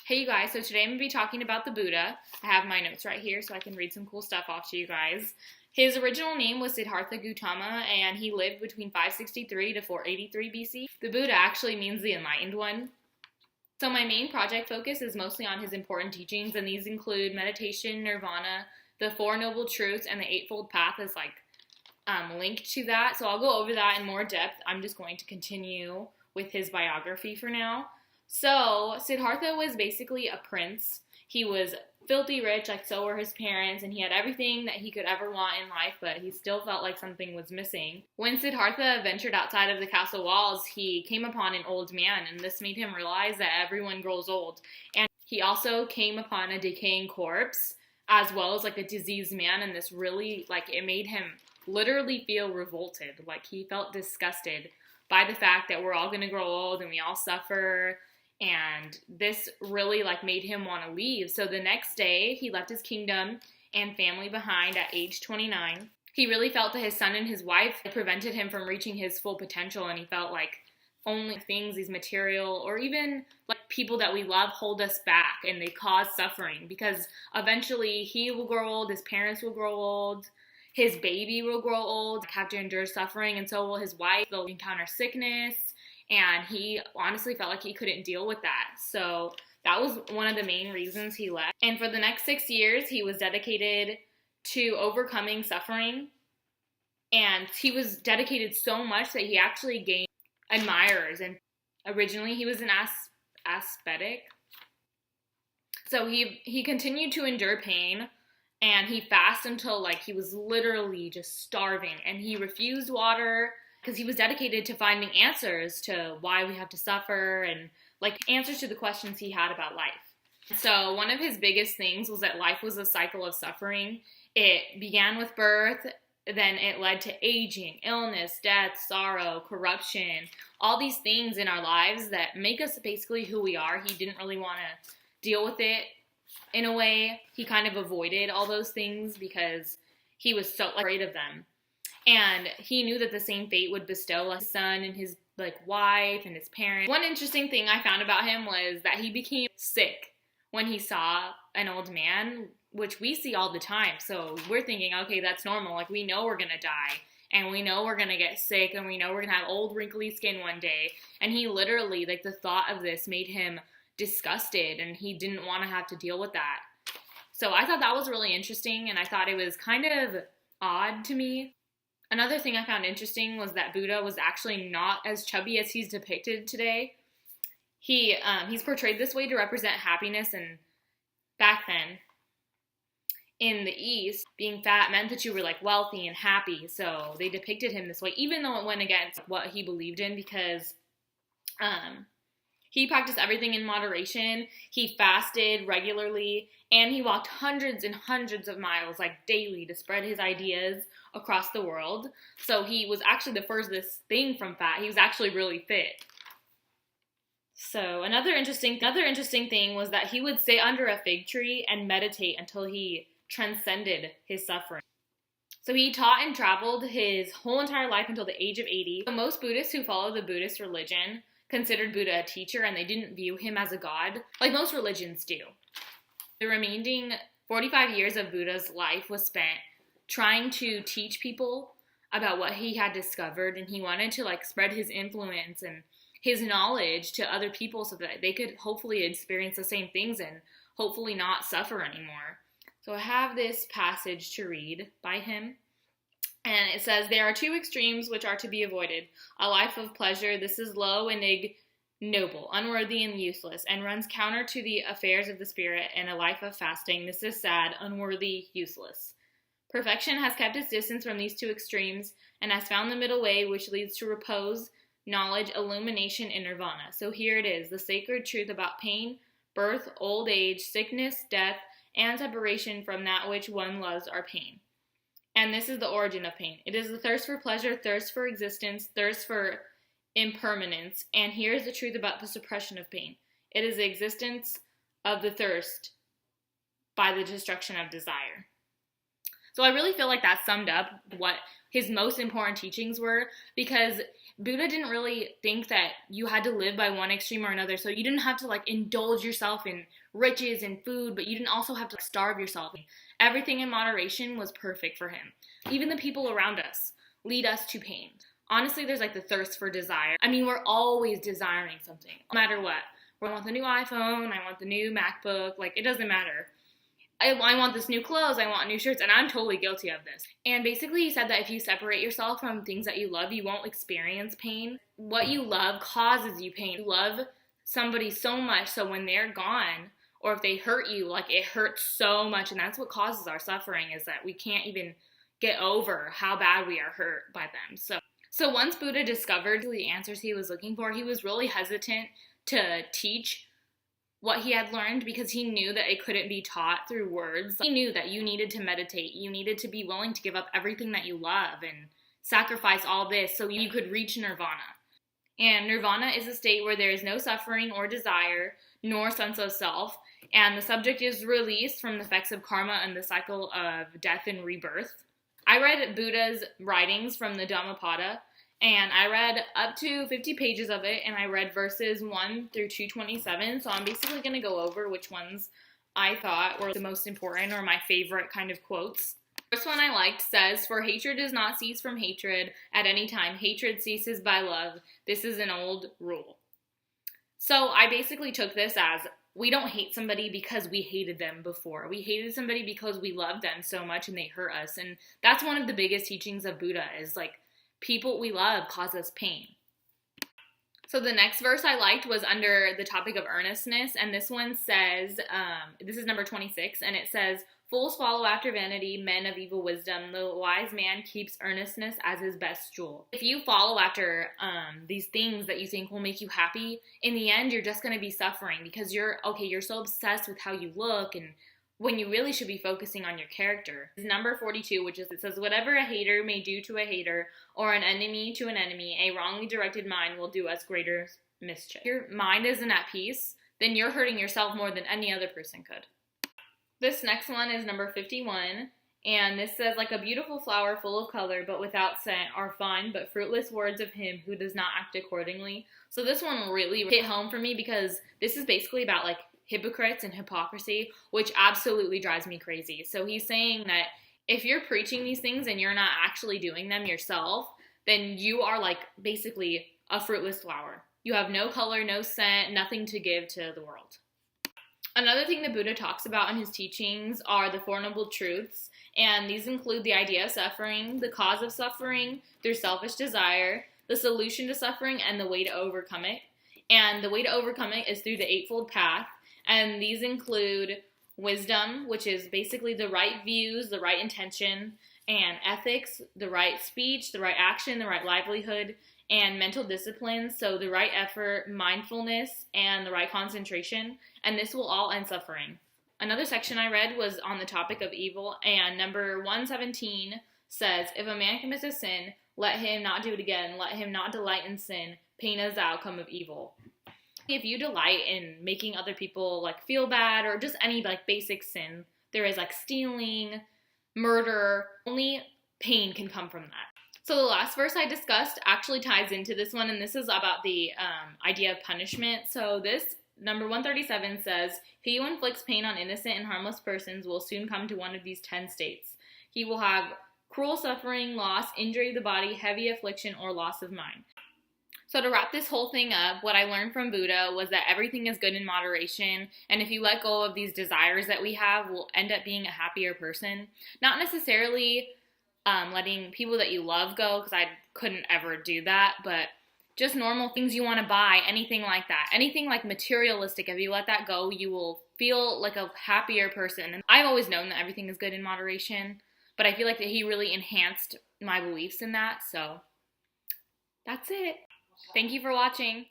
Hey you guys, so today I'm going to be talking about the Buddha. I have my notes right here so I can read some cool stuff off to you guys. His original name was Siddhartha Gautama and he lived between 563 to 483 BC. The Buddha actually means the enlightened one. So my main project focus is mostly on his important teachings, and these include meditation, nirvana, the Four Noble Truths, and the Eightfold Path is linked to that. So I'll go over that in more depth. I'm just going to continue with his biography for now. So Siddhartha was basically a prince. He was filthy rich, like so were his parents, and he had everything that he could ever want in life, but he still felt like something was missing. When Siddhartha ventured outside of the castle walls, he came upon an old man, and this made him realize that everyone grows old. And he also came upon a decaying corpse, as well as a diseased man, and this really, it made him literally feel revolted. He felt disgusted by the fact that we're all going to grow old and we all suffer. And this really made him want to leave. So the next day, he left his kingdom and family behind at age 29. He really felt that his son and his wife prevented him from reaching his full potential, and he felt like only things, these material, or even people that we love hold us back and they cause suffering, because eventually he will grow old, his parents will grow old, his baby will grow old, have to endure suffering, and so will his wife. They'll encounter sickness. And he honestly felt like he couldn't deal with that. So that was one of the main reasons he left. And for the next 6 years, he was dedicated to overcoming suffering. And he was dedicated so much that he actually gained admirers. And originally, he was an ascetic. So he continued to endure pain. And he fasted until he was literally just starving. And he refused water, because he was dedicated to finding answers to why we have to suffer and answers to the questions he had about life. So one of his biggest things was that life was a cycle of suffering. It began with birth, then it led to aging, illness, death, sorrow, corruption, all these things in our lives that make us basically who we are. He didn't really want to deal with it. In a way, he kind of avoided all those things because he was so afraid of them. And he knew that the same fate would bestow his son and his wife and his parents. One interesting thing I found about him was that he became sick when he saw an old man, which we see all the time. So we're thinking, okay, that's normal. We know we're going to die, and we know we're going to get sick, and we know we're going to have old wrinkly skin one day. And he literally, the thought of this made him disgusted, and he didn't want to have to deal with that. So I thought that was really interesting, and I thought it was kind of odd to me. Another thing I found interesting was that Buddha was actually not as chubby as he's depicted today. He's portrayed this way to represent happiness, and back then, in the East, being fat meant that you were wealthy and happy, so they depicted him this way, even though it went against what he believed in, because he practiced everything in moderation. He fasted regularly, and he walked hundreds and hundreds of miles daily to spread his ideas across the world. So he was actually the furthest thing from fat. He was actually really fit. So another interesting thing was that he would sit under a fig tree and meditate until he transcended his suffering. So he taught and traveled his whole entire life until the age of 80. So most Buddhists who follow the Buddhist religion considered Buddha a teacher, and they didn't view him as a god like most religions do. The remaining 45 years of Buddha's life was spent trying to teach people about what he had discovered, and he wanted to spread his influence and his knowledge to other people so that they could hopefully experience the same things and hopefully not suffer anymore. So I have this passage to read by him. And it says, "There are two extremes which are to be avoided. A life of pleasure, this is low and ignoble, unworthy and useless, and runs counter to the affairs of the spirit, and a life of fasting, this is sad, unworthy, useless. Perfection has kept its distance from these two extremes, and has found the middle way, which leads to repose, knowledge, illumination, and nirvana. So here it is, the sacred truth about pain, birth, old age, sickness, death, and separation from that which one loves are pain. And this is the origin of pain. It is the thirst for pleasure, thirst for existence, thirst for impermanence. And here's the truth about the suppression of pain. It is the existence of the thirst by the destruction of desire." So I really feel like that summed up what his most important teachings were, because Buddha didn't really think that you had to live by one extreme or another. So you didn't have to like indulge yourself in riches and food, but you didn't also have to starve yourself. Everything in moderation was perfect for him. Even the people around us lead us to pain. Honestly, there's like the thirst for desire. I mean, we're always desiring something, no matter what. I want the new iPhone, I want the new MacBook, like it doesn't matter. I want this new clothes, I want new shirts, and I'm totally guilty of this. And basically he said that if you separate yourself from things that you love, you won't experience pain. What you love causes you pain. You love somebody so much, so when they're gone, or if they hurt you, like it hurts so much, and that's what causes our suffering, is that we can't even get over how bad we are hurt by them. So once Buddha discovered the answers he was looking for, he was really hesitant to teach what he had learned, because he knew that it couldn't be taught through words. He knew that you needed to meditate. You needed to be willing to give up everything that you love and sacrifice all this so you could reach nirvana. And nirvana is a state where there is no suffering or desire, nor sense of self, and the subject is released from the effects of karma and the cycle of death and rebirth. I read Buddha's writings from the Dhammapada, and I read up to 50 pages of it, and I read verses 1 through 227, so I'm basically going to go over which ones I thought were the most important or my favorite kind of quotes. The first one I liked says, "For hatred does not cease from hatred at any time. Hatred ceases by love. This is an old rule." So I basically took this as, we don't hate somebody because we hated them before. We hated somebody because we loved them so much and they hurt us. And that's one of the biggest teachings of Buddha, is like, people we love cause us pain. So the next verse I liked was under the topic of earnestness, and this one says, this is number 26, and it says, "Fools follow after vanity, men of evil wisdom. The wise man keeps earnestness as his best jewel." If you follow after these things that you think will make you happy, in the end you're just going to be suffering, because you're so obsessed with how you look, and when you really should be focusing on your character. Number 42, which is, it says, "Whatever a hater may do to a hater, or an enemy to an enemy, a wrongly directed mind will do us greater mischief." If your mind isn't at peace, then you're hurting yourself more than any other person could. This next one is number 51, and this says, "Like a beautiful flower full of color but without scent are fine but fruitless words of him who does not act accordingly." So this one really hit home for me, because this is basically about like hypocrites and hypocrisy, which absolutely drives me crazy. So he's saying that if you're preaching these things and you're not actually doing them yourself, then you are like basically a fruitless flower. You have no color, no scent, nothing to give to the world. Another thing that Buddha talks about in his teachings are the Four Noble Truths, and these include the idea of suffering, the cause of suffering through selfish desire, the solution to suffering, and the way to overcome it. And the way to overcome it is through the Eightfold Path, and these include wisdom, which is basically the right views, the right intention, and ethics, the right speech, the right action, the right livelihood, and mental discipline, so the right effort, mindfulness, and the right concentration, and this will all end suffering. Another section I read was on the topic of evil, and number 117 says, "If a man commits a sin, let him not do it again, let him not delight in sin, pain is the outcome of evil." If you delight in making other people like feel bad, or just any like basic sin, there is like stealing, murder, only pain can come from that. So the last verse I discussed actually ties into this one, and this is about the idea of punishment. So this, number 137 says, "He who inflicts pain on innocent and harmless persons will soon come to one of these 10 states. He will have cruel suffering, loss, injury of the body, heavy affliction, or loss of mind." So to wrap this whole thing up, what I learned from Buddha was that everything is good in moderation, and if you let go of these desires that we have, we'll end up being a happier person. Not necessarily letting people that you love go, because I couldn't ever do that, but just normal things you want to buy, anything like that. Anything like materialistic, if you let that go, you will feel like a happier person. And I've always known that everything is good in moderation, but I feel like that he really enhanced my beliefs in that, so that's it. Thank you for watching.